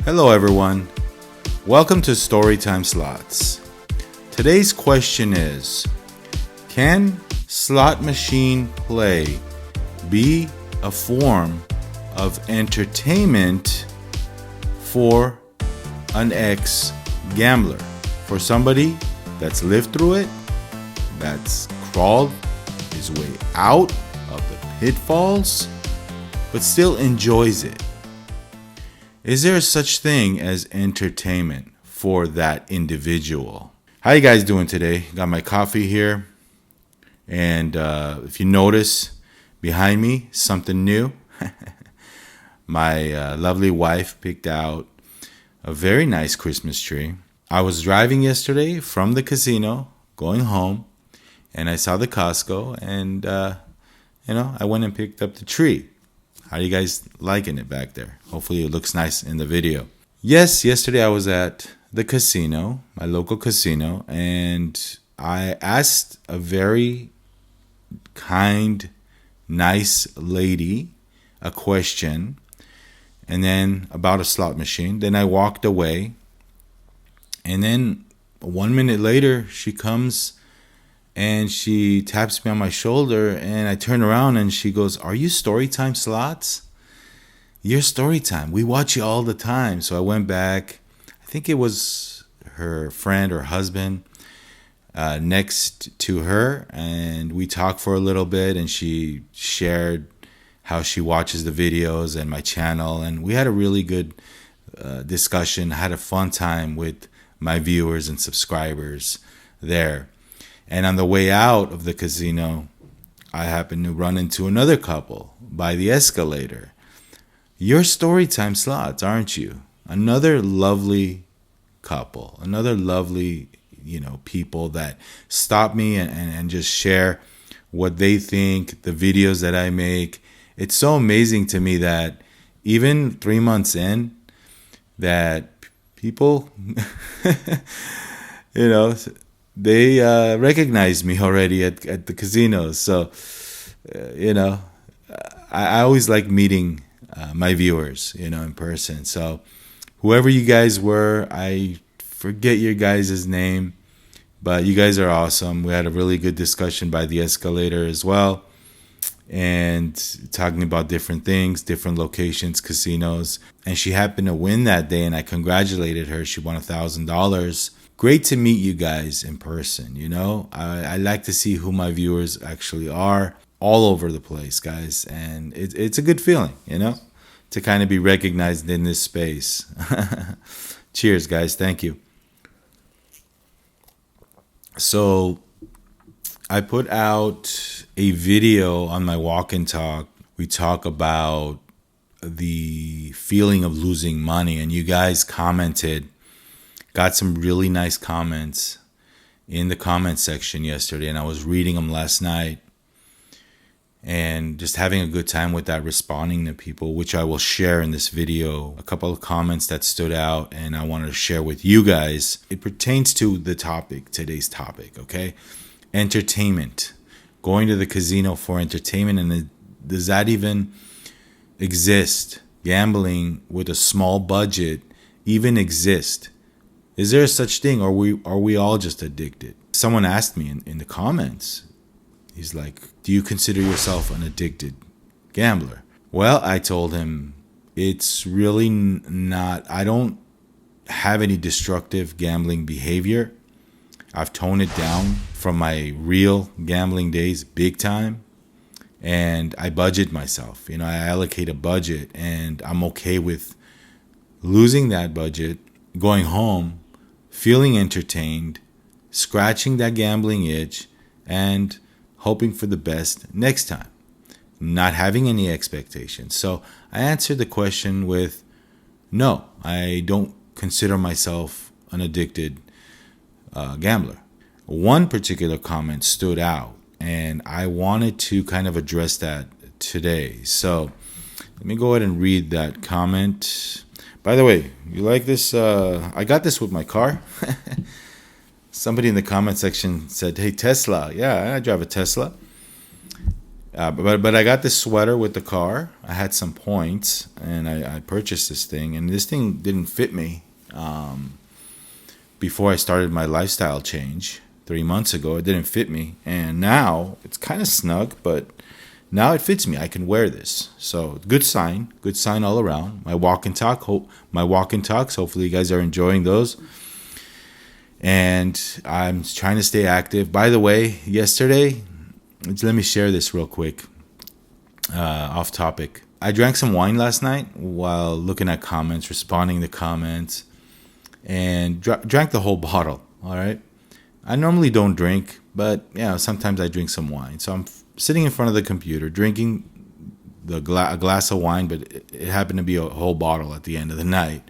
Hello everyone, welcome to Storytime Slots. Today's question is, can slot machine play be a form of entertainment for an ex-gambler? For somebody that's lived through it, that's crawled his way out of the pitfalls, but still enjoys it. Is there such thing as entertainment for that individual? How you guys doing today? Got my coffee here. And if you notice behind me, something new. My lovely wife picked out a very nice Christmas tree. I was driving yesterday from the casino, going home, and I saw the Costco, and I went and picked up the tree. How are you guys liking it back there? Hopefully it looks nice in the video. Yes, yesterday I was at the casino, my local casino, and I asked a very kind, nice lady a question, and then about a slot machine. Then I walked away, and then 1 minute later she comes and she taps me on my shoulder, and I turn around and she goes, "Are you Storytime Slots? You're Storytime. We watch you all the time." So I went back. I think it was her friend or husband next to her, and we talked for a little bit, and she shared how she watches the videos and my channel, and we had a really good discussion. I had a fun time with my viewers and subscribers there. And on the way out of the casino, I happened to run into another couple by the escalator. You're Storytime Slots, aren't you? Another lovely couple, another lovely, people that stop me and just share what they think, the videos that I make. It's so amazing to me that even 3 months in, that people, they recognize me already at the casinos. So, I always like meeting my viewers, in person. So whoever you guys were, I forget your guys' name, but you guys are awesome. We had a really good discussion by the escalator as well, and talking about different things, different locations, casinos. And she happened to win that day, and I congratulated her. She won $1,000. Great to meet you guys in person, I like to see who my viewers actually are all over the place, guys. And it's a good feeling, to kind of be recognized in this space. Cheers, guys. Thank you. So I put out a video on my walk and talk. We talk about the feeling of losing money, and you guys commented. Got some really nice comments in the comment section yesterday, and I was reading them last night and just having a good time with that, responding to people, which I will share in this video. A couple of comments that stood out and I wanted to share with you guys. It pertains to the topic, today's topic, okay? Entertainment. Going to the casino for entertainment, and does that even exist? Gambling with a small budget even exist? Is there such thing, or are we all just addicted? Someone asked me in the comments, he's like, "Do you consider yourself an addicted gambler?" Well, I told him, it's really not. I don't have any destructive gambling behavior. I've toned it down from my real gambling days big time. And I budget myself. I allocate a budget, and I'm okay with losing that budget, going home, feeling entertained, scratching that gambling itch, and hoping for the best next time, not having any expectations. So I answered the question with, no, I don't consider myself an addicted gambler. One particular comment stood out, and I wanted to kind of address that today. So let me go ahead and read that comment. By the way, you like this? I got this with my car. Somebody in the comment section said, "Hey, Tesla." Yeah, I drive a Tesla. But I got this sweater with the car. I had some points, and I purchased this thing. And this thing didn't fit me before I started my lifestyle change 3 months ago. It didn't fit me, and now it's kind of snug, but now it fits me. I can wear this, so good sign. Good sign all around. My walk and talk. My walk and talks. Hopefully, you guys are enjoying those. And I'm trying to stay active. By the way, yesterday, let me share this real quick. Off topic. I drank some wine last night while looking at comments, responding to comments, and drank the whole bottle. All right. I normally don't drink, but sometimes I drink some wine. So I'm sitting in front of the computer drinking a glass of wine, but it happened to be a whole bottle at the end of the night.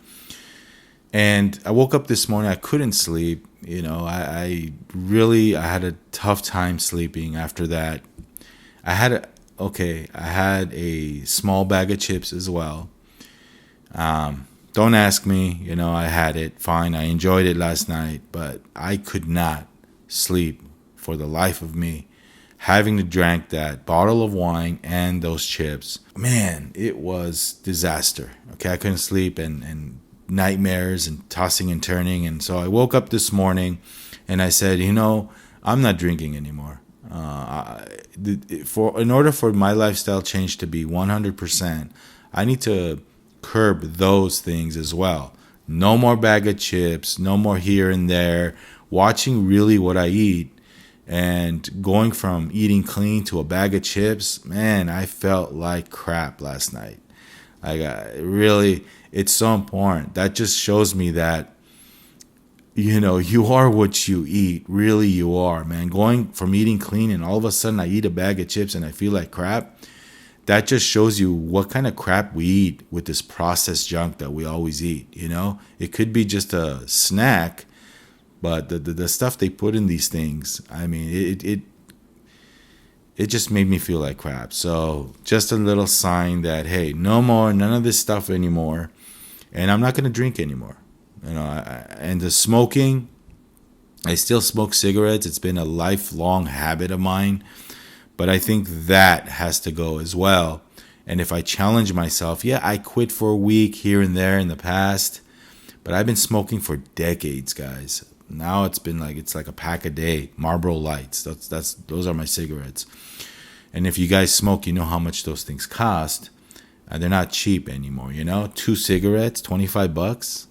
And I woke up this morning. I couldn't sleep. I had a tough time sleeping after that. I had a small bag of chips as well. Don't ask me. I had it. Fine. I enjoyed it last night, but I could not sleep for the life of me. Having to drink that bottle of wine and those chips, man, it was disaster. Okay, I couldn't sleep and nightmares and tossing and turning. And so I woke up this morning and I said, I'm not drinking anymore. In order for my lifestyle change to be 100%, I need to curb those things as well. No more bag of chips, no more here and there, watching really what I eat. And going from eating clean to a bag of chips, man, I felt like crap last night. It's so important. That just shows me that, you are what you eat. Really, you are, man. Going from eating clean and all of a sudden I eat a bag of chips and I feel like crap. That just shows you what kind of crap we eat with this processed junk that we always eat. It could be just a snack, but the stuff they put in these things, I mean, it just made me feel like crap. So just a little sign that, hey, no more, none of this stuff anymore. And I'm not going to drink anymore. And the smoking, I still smoke cigarettes. It's been a lifelong habit of mine. But I think that has to go as well. And if I challenge myself, I quit for a week here and there in the past. But I've been smoking for decades, guys. Now it's like a pack a day, Marlboro Lights. Those are my cigarettes. And if you guys smoke, you know how much those things cost. They're not cheap anymore. 2 cigarettes, $25.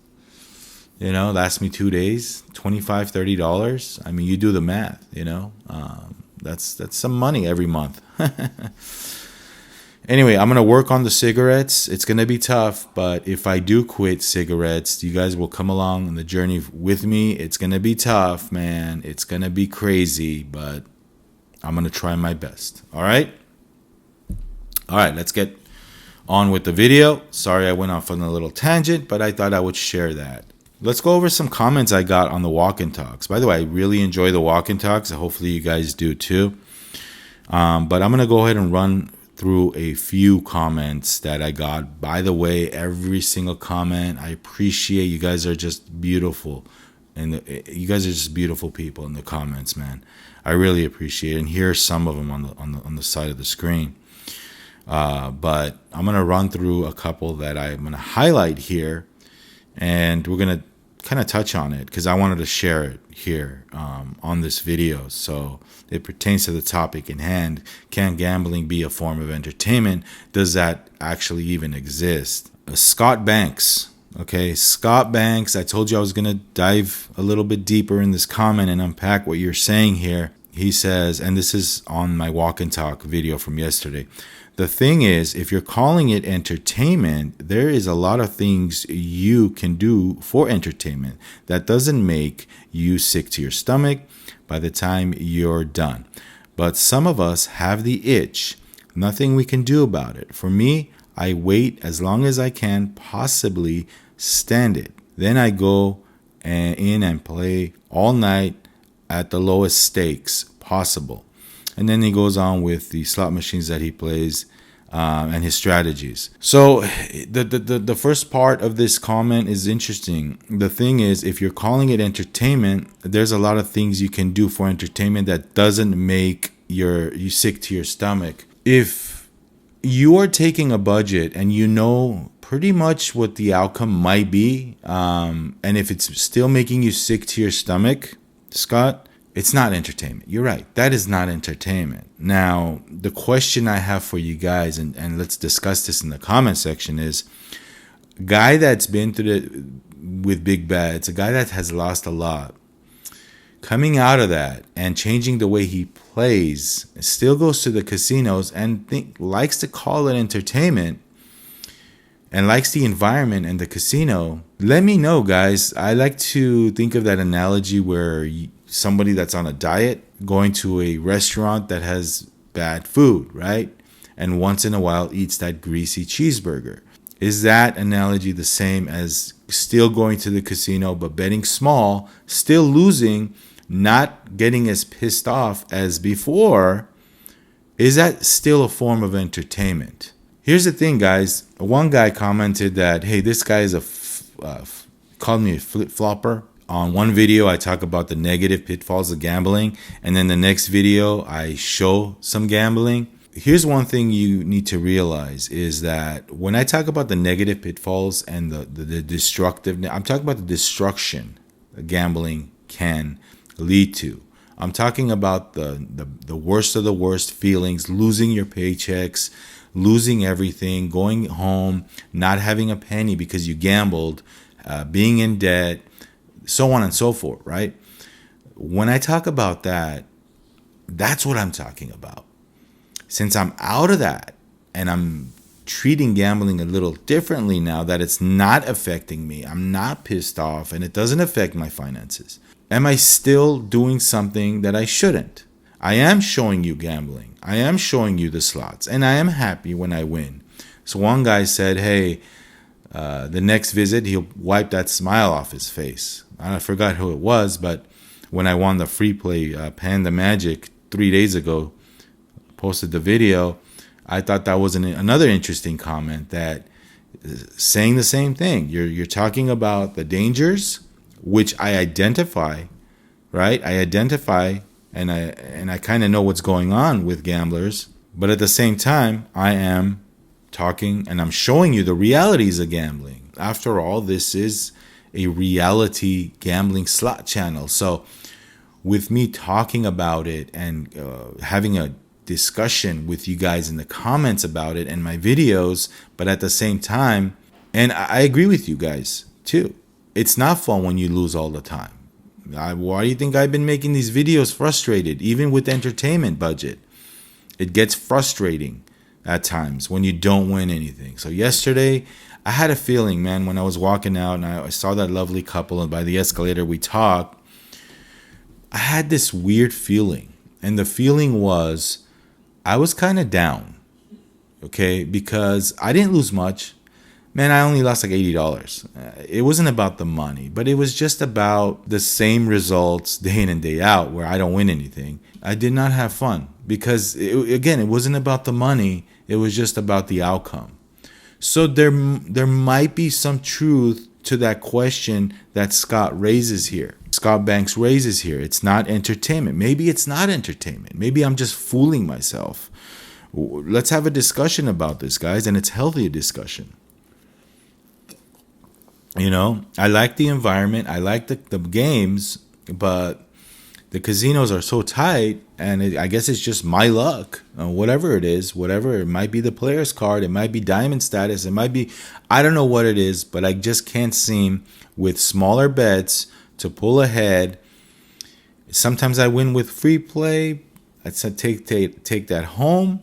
Lasts me 2 days, $25, $30. I mean, you do the math. That's some money every month. Anyway, I'm going to work on the cigarettes. It's going to be tough, but if I do quit cigarettes, you guys will come along on the journey with me. It's going to be tough, man. It's going to be crazy, but I'm going to try my best. All right, let's get on with the video. Sorry I went off on a little tangent, but I thought I would share that. Let's go over some comments I got on the walk and talks. By the way, I really enjoy the walk and talks. Hopefully you guys do too. But I'm going to go ahead and run through a few comments that I got. By the way, every single comment, I appreciate. You guys are just beautiful. And you guys are just beautiful people in the comments, man. I really appreciate it. And here are some of them on the side of the screen. But I'm going to run through a couple that I'm going to highlight here. And we're going to kind of touch on it because I wanted to share it here on this video. So it pertains to the topic in hand. Can gambling be a form of entertainment? Does that actually even exist? Scott Banks. Okay, Scott Banks. I told you I was going to dive a little bit deeper in this comment and unpack what you're saying here. He says, and this is on my walk and talk video from yesterday. The thing is, if you're calling it entertainment, there is a lot of things you can do for entertainment that doesn't make you sick to your stomach by the time you're done. But some of us have the itch. Nothing we can do about it. For me, I wait as long as I can possibly stand it. Then I go in and play all night at the lowest stakes possible. And then he goes on with the slot machines that he plays and his strategies. So the first part of this comment is interesting. The thing is, if you're calling it entertainment, there's a lot of things you can do for entertainment that doesn't make you sick to your stomach. If you are taking a budget and you know pretty much what the outcome might be, and if it's still making you sick to your stomach, Scott, it's not entertainment. You're right. That is not entertainment. Now, the question I have for you guys, and let's discuss this in the comment section, is guy that's been through with big bets, a guy that has lost a lot, coming out of that and changing the way he plays, still goes to the casinos and likes to call it entertainment and likes the environment and the casino. Let me know, guys. I like to think of that analogy where somebody that's on a diet going to a restaurant that has bad food, right? And once in a while eats that greasy cheeseburger. Is that analogy the same as still going to the casino but betting small, still losing, not getting as pissed off as before? Is that still a form of entertainment? Here's the thing, guys. One guy commented that, hey, this guy is called me a flip-flopper. On one video, I talk about the negative pitfalls of gambling, and then the next video, I show some gambling. Here's one thing you need to realize is that when I talk about the negative pitfalls and the destructive, I'm talking about the destruction that gambling can lead to. I'm talking about the worst of the worst feelings, losing your paychecks, losing everything, going home, not having a penny because you gambled, being in debt, so on and so forth, right? When I talk about that, that's what I'm talking about. Since I'm out of that and I'm treating gambling a little differently now that it's not affecting me, I'm not pissed off and it doesn't affect my finances, am I still doing something that I shouldn't? I am showing you gambling. I am showing you the slots, and I am happy when I win. So one guy said, hey, the next visit, he'll wipe that smile off his face. I forgot who it was, but when I won the free play Panda Magic 3 days ago, posted the video, I thought that was another interesting comment, that saying the same thing. You're talking about the dangers, which I identify, right? I identify and I kind of know what's going on with gamblers, but at the same time, I am talking and I'm showing you the realities of gambling. After all, this is a reality gambling slot channel. So with me talking about it and having a discussion with you guys in the comments about it and my videos, but at the same time, and I agree with you guys too, it's not fun when you lose all the time. Why do you think I've been making these videos frustrated, even with entertainment budget? It gets frustrating at times when you don't win anything. So yesterday, I had a feeling, man, when I was walking out and I saw that lovely couple and by the escalator we talked, I had this weird feeling. And the feeling was I was kind of down, okay, because I didn't lose much. Man, I only lost like $80. It wasn't about the money, but it was just about the same results day in and day out where I don't win anything. I did not have fun because, it wasn't about the money. It was just about the outcome. So there might be some truth to that question that Scott raises here. Scott Banks raises here. It's not entertainment. Maybe it's not entertainment. Maybe I'm just fooling myself. Let's have a discussion about this, guys, and it's healthy discussion. You know, I like the environment. I like the games, but the casinos are so tight, and I guess it's just my luck. Whatever it is, whatever. It might be the player's card. It might be diamond status. It might be, I don't know what it is, but I just can't seem with smaller bets to pull ahead. Sometimes I win with free play. I take that home.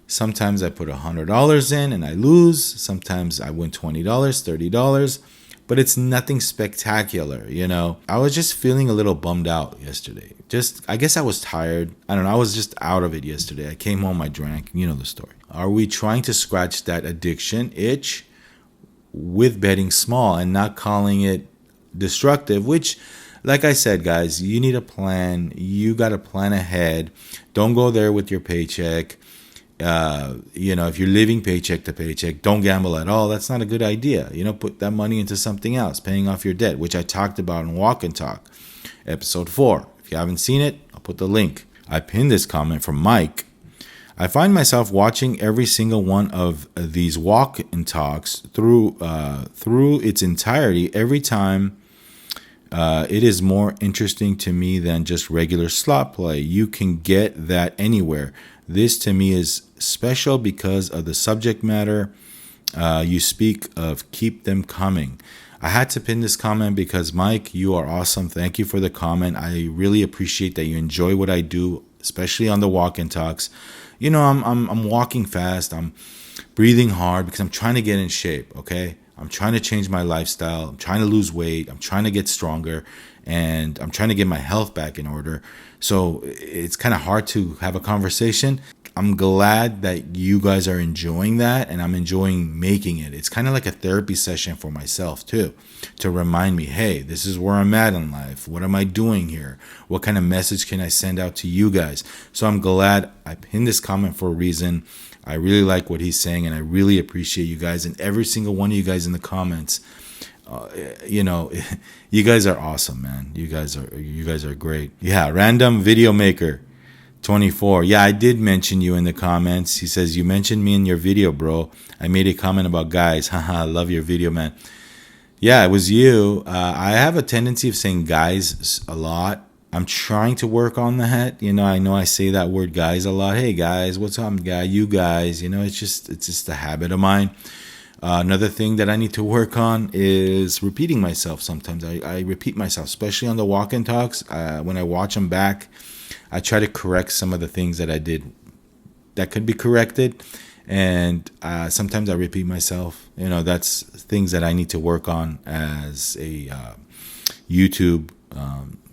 Sometimes I put $100 in and I lose. Sometimes I win $20, $30. But it's nothing spectacular, you know. I was just feeling a little bummed out yesterday. I guess I was tired. I don't know. I was just out of it yesterday. I came home, I drank. You know the story. Are we trying to scratch that addiction itch with betting small and not calling it destructive? Which, like I said, guys, you need a plan. You got to plan ahead. Don't go there with your paycheck. If you're living paycheck to paycheck, don't gamble at all. That's not a good idea. Put that money into something else, paying off your debt, which I talked about in Walk and Talk, episode 4. If you haven't seen it, I'll put the link. I pinned this comment from Mike. I find myself watching every single one of these walk and talks through its entirety every time. It is more interesting to me than just regular slot play. You can get that anywhere. This to me is special because of the subject matter. You speak of keep them coming. I had to pin this comment because Mike, you are awesome. Thank you for the comment. I really appreciate that you enjoy what I do, especially on the walk and talks. You know, I'm walking fast. I'm breathing hard because I'm trying to get in shape. Okay. I'm trying to change my lifestyle. I'm trying to lose weight. I'm trying to get stronger, and I'm trying to get my health back in order. So it's kind of hard to have a conversation. I'm glad that you guys are enjoying that, and I'm enjoying making it. It's kind of like a therapy session for myself too, to remind me, hey, this is where I'm at in life. What am I doing here? What kind of message can I send out to you guys? So I'm glad I pinned this comment for a reason. I really like what he's saying, and I really appreciate you guys and every single one of you guys in the comments. You know, you guys are awesome, man. You guys are great. Yeah, random video maker 24. Yeah, I did mention you in the comments. He says, you mentioned me in your video, bro. I made a comment about guys. Haha, love your video, man. Yeah, it was you. I have a tendency of saying guys a lot. I'm trying to work on that. You know I say that word guys a lot. Hey guys, what's up, guy? You guys, it's just a habit of mine. Another thing that I need to work on is repeating myself. Sometimes I repeat myself, especially on the walk and talks. When I watch them back, I try to correct some of the things that I did that could be corrected. And sometimes I repeat myself. That's things that I need to work on as a YouTube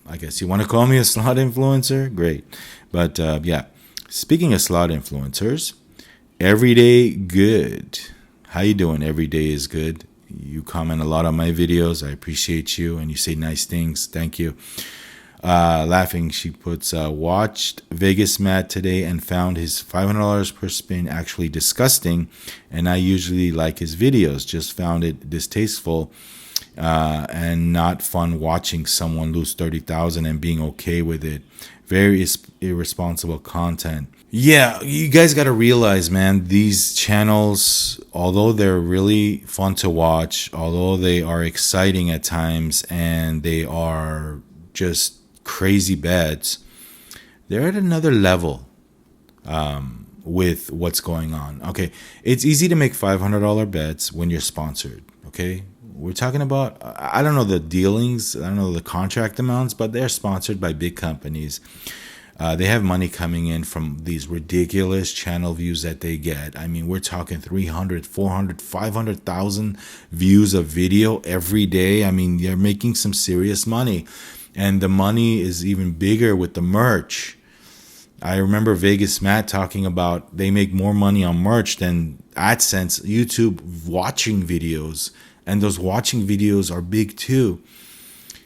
I guess you want to call me a slot influencer? Great. But yeah, speaking of slot influencers, Everyday Good. How you doing? Every day is good. You comment a lot on my videos. I appreciate you, and you say nice things. Thank you. Laughing, she puts, watched Vegas Matt today and found his $500 per spin actually disgusting, and I usually like his videos. Just found it distasteful. And not fun watching someone lose 30,000 and being okay with it. Very irresponsible content. Yeah, you guys got to realize, man, these channels, although they're really fun to watch, although they are exciting at times and they are just crazy bets, they're at another level with what's going on. Okay, it's easy to make $500 bets when you're sponsored, okay? We're talking about, I don't know the dealings, I don't know the contract amounts, but they're sponsored by big companies. They have money coming in from these ridiculous channel views that they get. I mean, we're talking 300, 400, 500,000 views of video every day. I mean, they're making some serious money. And the money is even bigger with the merch. I remember Vegas Matt talking about they make more money on merch than AdSense, YouTube watching videos. And those watching videos are big too.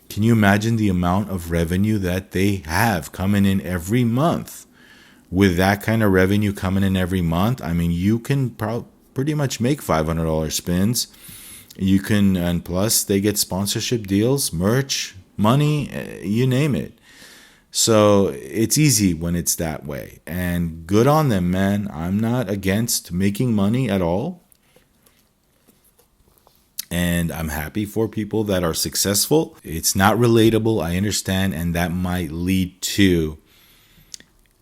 Can you imagine the amount of revenue that they have coming in every month? With that kind of revenue coming in every month, I mean, you can pretty much make $500 spins. You can, and plus they get sponsorship deals, merch, money, you name it. So it's easy when it's that way. And good on them, man. I'm not against making money at all. And I'm happy for people that are successful. It's not relatable, I understand, and that might lead to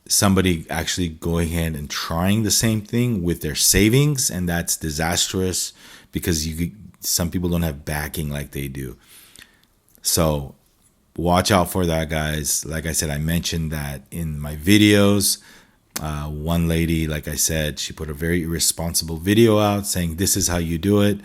somebody actually going ahead and trying the same thing with their savings, and that's disastrous because some people don't have backing like they do. So watch out for that, guys. Like I said, I mentioned that in my videos. One lady, like I said, she put a very irresponsible video out saying this is how you do it.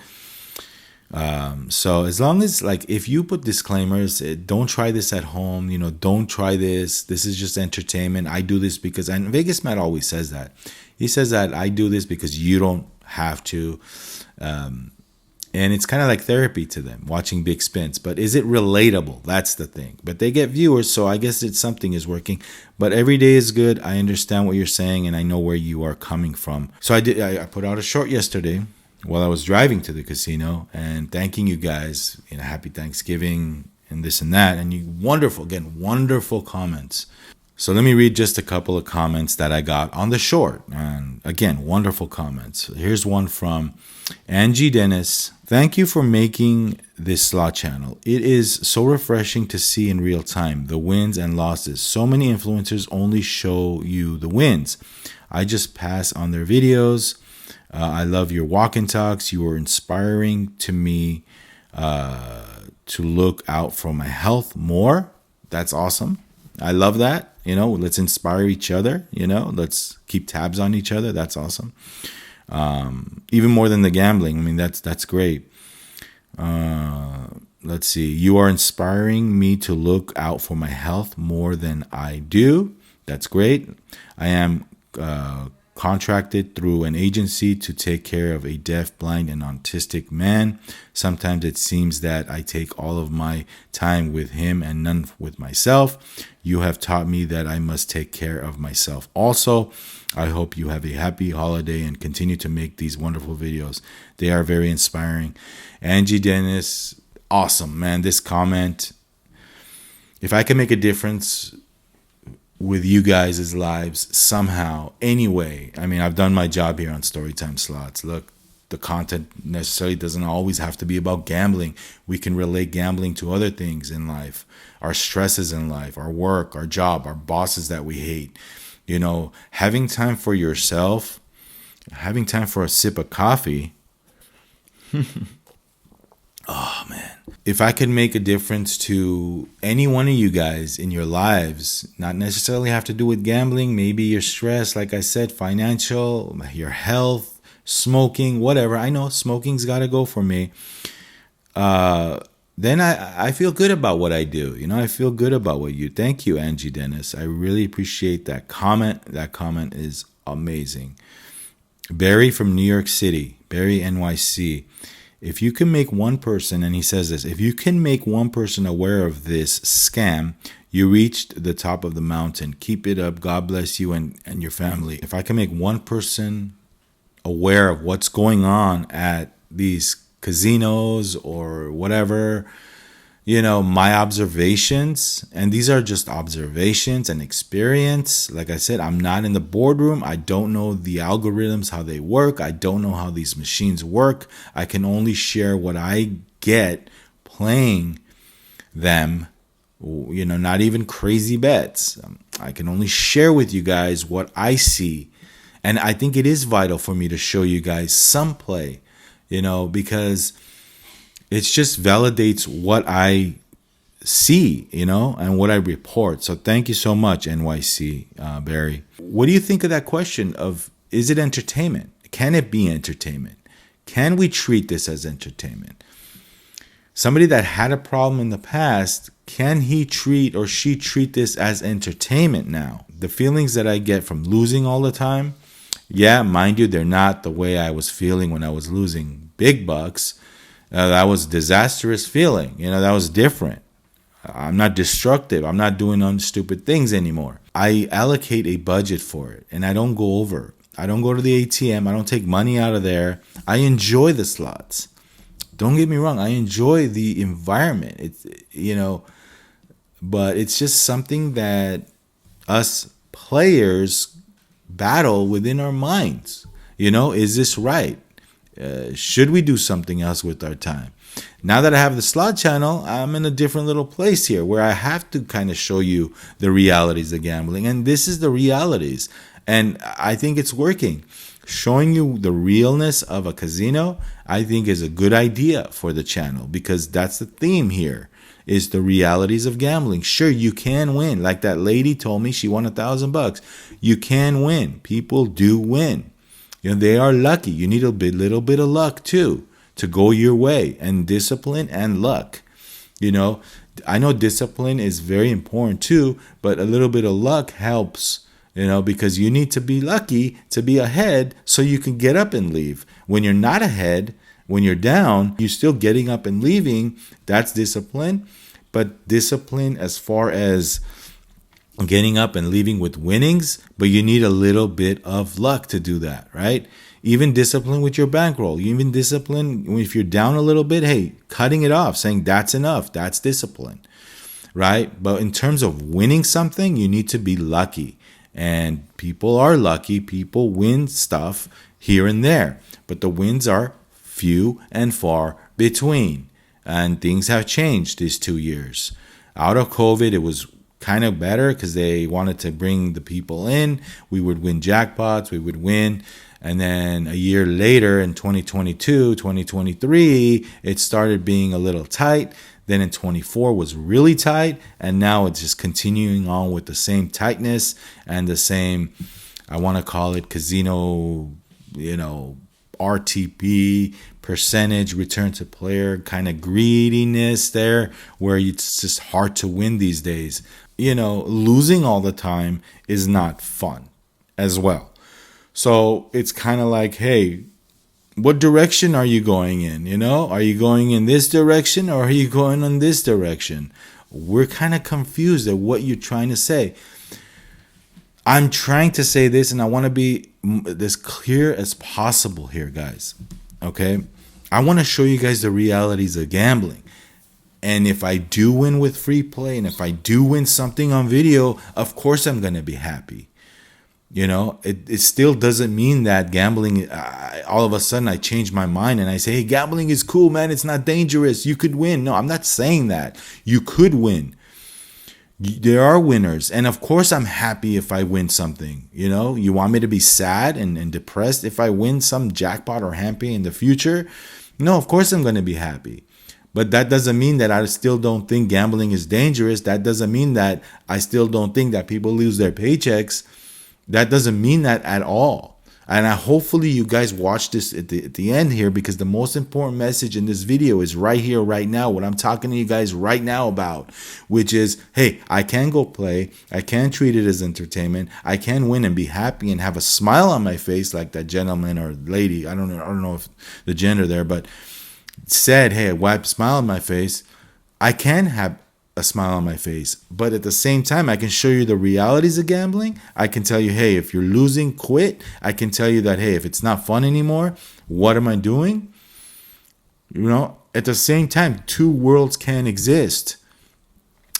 So as long as, like, if you put disclaimers, don't try this at home, don't try this. This is just entertainment. I do this because, and Vegas Matt always says that. He says that I do this because you don't have to. And it's kind of like therapy to them, watching big spins. But is it relatable? That's the thing. But they get viewers, so I guess something is working. But every day is good. I understand what you're saying, and I know where you are coming from. So I put out a short yesterday while I was driving to the casino and thanking you guys, happy Thanksgiving and this and that. And you wonderful comments. So let me read just a couple of comments that I got on the short. And again, wonderful comments. Here's one from Angie Dennis. Thank you for making this slot channel. It is so refreshing to see in real time the wins and losses. So many influencers only show you the wins. I just pass on their videos. I love your walk and talks. You are inspiring to me to look out for my health more. That's awesome. I love that. Let's inspire each other. Let's keep tabs on each other. That's awesome. Even more than the gambling. I mean, that's great. Let's see. You are inspiring me to look out for my health more than I do. That's great. I am contracted through an agency to take care of a deaf, blind, and autistic man. Sometimes it seems that I take all of my time with him and none with myself. You have taught me that I must take care of myself also. I hope you have a happy holiday and continue to make these wonderful videos. They are very inspiring. Angie Dennis, awesome, man. This comment, if I can make a difference with you guys' lives somehow, anyway. I mean, I've done my job here on Storytime Slots. Look, the content necessarily doesn't always have to be about gambling. We can relate gambling to other things in life, our stresses in life, our work, our job, our bosses that we hate. Having time for yourself, having time for a sip of coffee. Oh, man. If I could make a difference to any one of you guys in your lives, not necessarily have to do with gambling, maybe your stress, like I said, financial, your health, smoking, whatever. I know smoking's got to go for me. Then I feel good about what I do. I feel good about what you. Thank you, Angie Dennis. I really appreciate that comment. That comment is amazing. Barry from New York City, Barry NYC. If you can make one person, and he says this, if you can make one person aware of this scam, you reached the top of the mountain. Keep it up. God bless you and your family. If I can make one person aware of what's going on at these casinos or whatever, my observations, and these are just observations and experience. Like I said, I'm not in the boardroom. I don't know the algorithms, how they work. I don't know how these machines work. I can only share what I get playing them, not even crazy bets. I can only share with you guys what I see. And I think it is vital for me to show you guys some play, because it just validates what I see, and what I report. So thank you so much, NYC, Barry. What do you think of that question of, is it entertainment? Can it be entertainment? Can we treat this as entertainment? Somebody that had a problem in the past, can he treat or she treat this as entertainment now? The feelings that I get from losing all the time, yeah, mind you, they're not the way I was feeling when I was losing big bucks. That was a disastrous feeling. That was different. I'm not destructive. I'm not doing stupid things anymore. I allocate a budget for it, and I don't go over. I don't go to the ATM. I don't take money out of there. I enjoy the slots. Don't get me wrong. I enjoy the environment. It's, but it's just something that us players battle within our minds. Is this right? Should we do something else with our time? Now that I have the slot channel, I'm in a different little place here where I have to kind of show you the realities of gambling. And this is the realities. And I think it's working. Showing you the realness of a casino, I think is a good idea for the channel, because that's the theme here, is the realities of gambling. Sure, you can win. Like that lady told me, she won $1,000. You can win. People do win. They are lucky. You need a little bit of luck too to go your way, and discipline and luck. I know discipline is very important too, but a little bit of luck helps, because you need to be lucky to be ahead so you can get up and leave. When you're not ahead, when you're down, you're still getting up and leaving. That's discipline. But discipline as far as getting up and leaving with winnings, but you need a little bit of luck to do that, right? Even discipline with your bankroll. Even discipline if you're down a little bit, hey, cutting it off, saying that's enough. That's discipline. right? But in terms of winning something, you need to be lucky. And people are lucky. People win stuff here and there. But the wins are few and far between. And things have changed these 2 years. Out of COVID, it was kind of better because they wanted to bring the people in. We would win jackpots, we would win. And then a year later in 2022, 2023, it started being a little tight. Then in 24 was really tight. And now it's just continuing on with the same tightness and the same, I want to call it casino, RTP, percentage, return to player kind of greediness there, where it's just hard to win these days. Losing all the time is not fun as well. So it's kind of like, hey, what direction are you going in? Are you going in this direction or are you going in this direction? We're kind of confused at what you're trying to say. I'm trying to say this, and I want to be as clear as possible here, guys. Okay? I want to show you guys the realities of gambling. And if I do win with free play, and if I do win something on video, of course I'm going to be happy. It still doesn't mean that gambling, all of a sudden I change my mind and I say, hey, gambling is cool, man. It's not dangerous. You could win. No, I'm not saying that. You could win. There are winners. And of course I'm happy if I win something. You want me to be sad and depressed if I win some jackpot or happy in the future? No, of course I'm going to be happy. But that doesn't mean that I still don't think gambling is dangerous. That doesn't mean that I still don't think that people lose their paychecks. That doesn't mean that at all. And hopefully you guys watch this at the end here, because the most important message in this video is right here, right now, what I'm talking to you guys right now about, which is, hey, I can go play. I can treat it as entertainment. I can win and be happy and have a smile on my face like that gentleman or lady. I don't know if the gender there, but said, hey, wipe a smile on my face. I can have a smile on my face, but at the same time I can show you the realities of gambling. I can tell you, hey, if you're losing, quit. I can tell you that, hey, if it's not fun anymore, what am I doing? At the same time, two worlds can exist.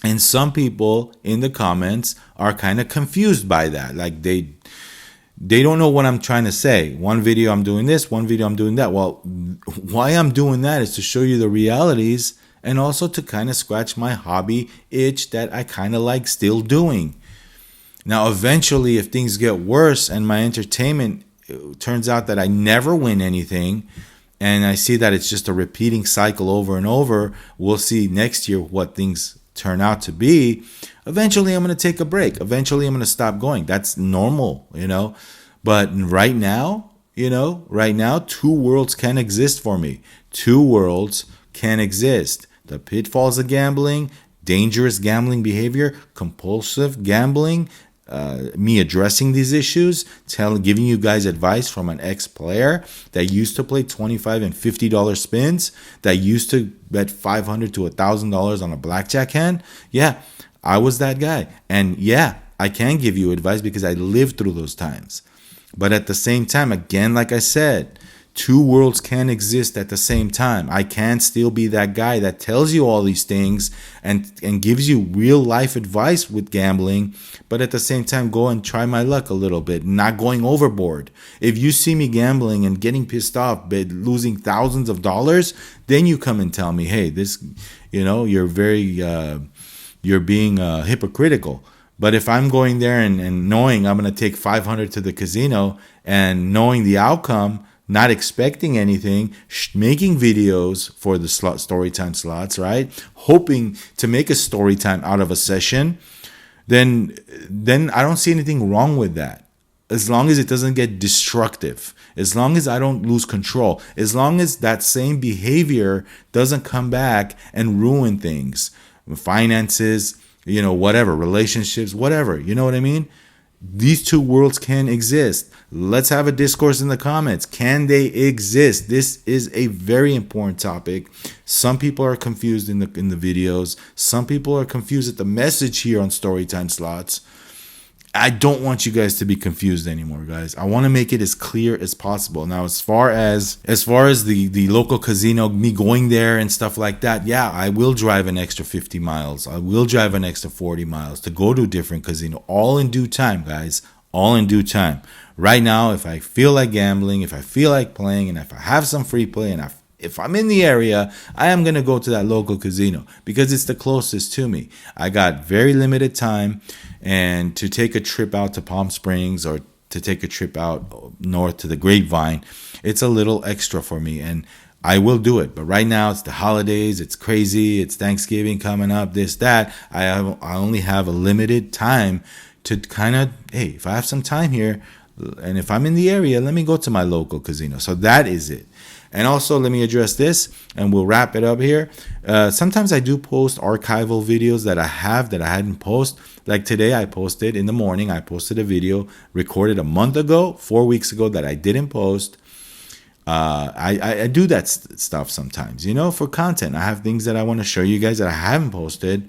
And some people in the comments are kind of confused by that. Like they don't know what I'm trying to say. One video I'm doing this, one video I'm doing that. Well, why I'm doing that is to show you the realities, and also to kind of scratch my hobby itch that I kind of like still doing. Now, eventually, if things get worse and my entertainment turns out that I never win anything, and I see that it's just a repeating cycle over and over, we'll see next year what things turn out to be. Eventually, I'm going to take a break. Eventually, I'm going to stop going. That's normal, But right now, two worlds can exist for me. Two worlds can exist. The pitfalls of gambling, dangerous gambling behavior, compulsive gambling, me addressing these issues, giving you guys advice from an ex-player that used to play $25 and $50 spins, that used to bet $500 to $1,000 on a blackjack hand. Yeah, I was that guy. And yeah, I can give you advice because I lived through those times. But at the same time, again, like I said, two worlds can exist at the same time. I can still be that guy that tells you all these things and gives you real life advice with gambling, but at the same time go and try my luck a little bit, not going overboard. If you see me gambling and getting pissed off, but losing thousands of dollars, then you come and tell me, hey, this, you're being hypocritical. But if I'm going there and knowing I'm going to take $500 to the casino and knowing the outcome, not expecting anything, making videos for the Storytime Slots, right? Hoping to make a story time out of a session, then I don't see anything wrong with that. As long as it doesn't get destructive, as long as I don't lose control, as long as that same behavior doesn't come back and ruin things, finances, whatever, relationships, whatever, you know what I mean? These two worlds can exist. Let's have a discourse in the comments. Can they exist? This is a very important topic. Some people are confused in the videos. Some people are confused at the message here on Storytime Slots. I don't want you guys to be confused anymore, guys. I want to make it as clear as possible. Now, as far as the local casino, me going there and stuff like that, yeah, I will drive an extra 50 miles. I will drive an extra 40 miles to go to a different casino, all in due time, guys. All in due time. Right now, if I feel like gambling, if I feel like playing, and if I have some free play, and if I'm in the area, I am going to go to that local casino because it's the closest to me. I got very limited time, and to take a trip out to Palm Springs or to take a trip out north to the Grapevine, it's a little extra for me, and I will do it. But right now, it's the holidays, it's crazy, it's Thanksgiving coming up, this, that. I only have a limited time to kind of, hey, if I have some time here, and if I'm in the area, let me go to my local casino. So that is it. And also, let me address this, and we'll wrap it up here. Sometimes I do post archival videos that I hadn't posted. Like today, I posted in the morning. I posted a video recorded a month ago, 4 weeks ago, that I didn't post. I do that stuff sometimes, for content. I have things that I want to show you guys that I haven't posted,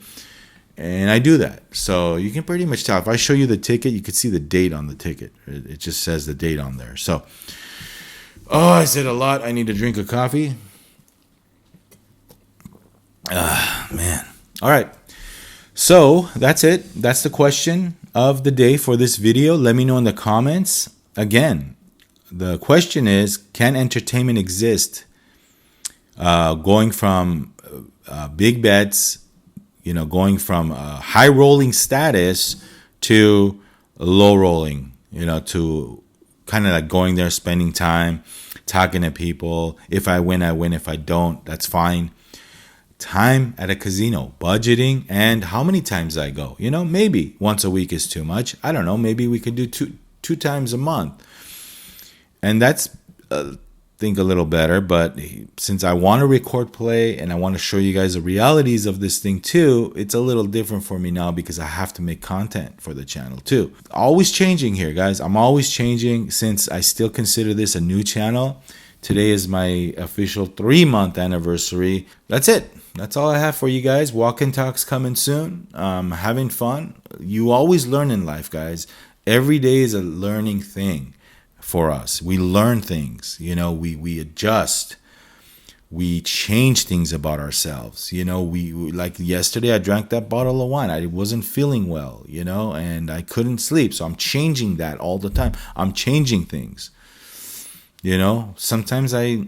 and I do that. So you can pretty much tell. If I show you the ticket, you can see the date on the ticket. It just says the date on there. So. Oh, I said a lot. I need to drink a coffee. Man. All right. So that's it. That's the question of the day for this video. Let me know in the comments. Again, the question is, can entertainment exist? Going from big bets, going from high rolling status to low rolling, to kind of like going there, spending time, talking to people. If I win, I win. If I don't, that's fine. Time at a casino, budgeting, and how many times I go. Maybe once a week is too much. I don't know. Maybe we could do two times a month. And that's, I think, a little better. But since I want to record play and I want to show you guys the realities of this thing too, it's a little different for me now because I have to make content for the channel too. Always changing here, guys. I'm always changing since I still consider this a new channel. Today is my official 3-month anniversary. That's it. That's all I have for you guys. Walk and talks coming soon. Having fun. You always learn in life, guys. Every day is a learning thing. For us, we learn things, we adjust, we change things about ourselves. We like yesterday I drank that bottle of wine. I wasn't feeling well, and I couldn't sleep. So I'm changing that all the time. I'm changing things. Sometimes I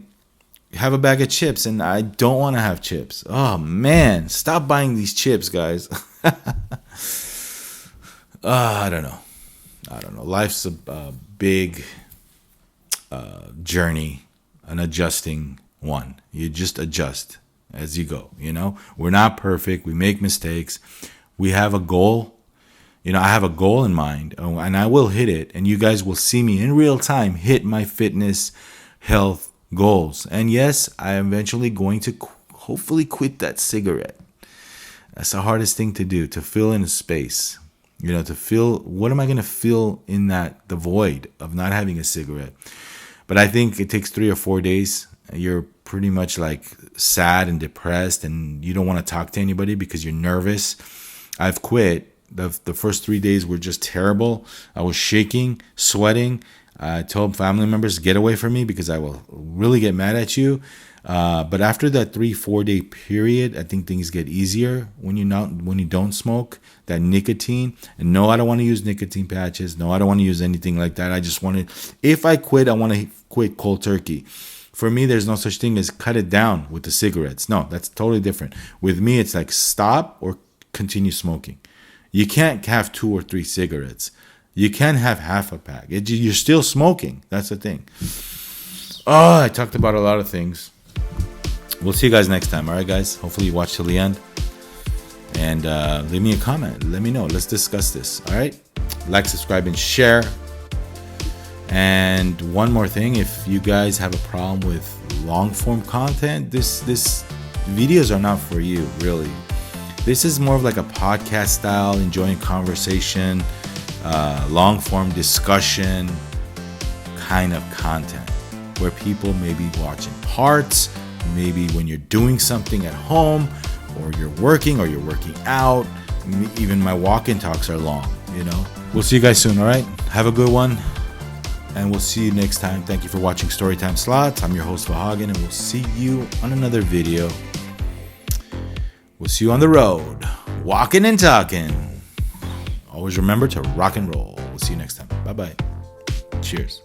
have a bag of chips and I don't want to have chips. Oh man, stop buying these chips, guys. I don't know. Life's a big journey, an adjusting one. You just adjust as you go. We're not perfect. We make mistakes. We have a goal. I have a goal in mind, and I will hit it. And you guys will see me in real time hit my fitness, health goals. And yes, I am eventually going to hopefully quit that cigarette. That's the hardest thing to do, to fill in a space. To feel, what am I going to feel in the void of not having a cigarette? But I think it takes 3 or 4 days. You're pretty much like sad and depressed, and you don't want to talk to anybody because you're nervous. I've quit. The first 3 days were just terrible. I was shaking, sweating. I told family members, get away from me because I will really get mad at you. But after that 3-4 day period, I think things get easier when you don't smoke. That nicotine, and no, I don't want to use nicotine patches. No, I don't want to use anything like that. I just want to, if I quit, I want to quit cold turkey. For me, there's no such thing as cut it down with the cigarettes. No, that's totally different. With me, it's like stop or continue smoking. You can't have 2 or 3 cigarettes. You can't have half a pack. You're still smoking. That's the thing. Oh, I talked about a lot of things. We'll see you guys next time. All right, guys. Hopefully you watch till the end. And leave me a comment. Let me know. Let's discuss this. All right. Like, subscribe, and share. And one more thing. If you guys have a problem with long form content, this videos are not for you, really. This is more of like a podcast style, enjoying conversation, long form discussion kind of content where people may be watching parts, maybe when you're doing something at home, or you're working out. Even my walk-in talks are long, We'll see you guys soon, all right? Have a good one, and we'll see you next time. Thank you for watching Storytime Slots. I'm your host, Vahagan, and we'll see you on another video. We'll see you on the road, walking and talking. Always remember to rock and roll. We'll see you next time. Bye-bye. Cheers.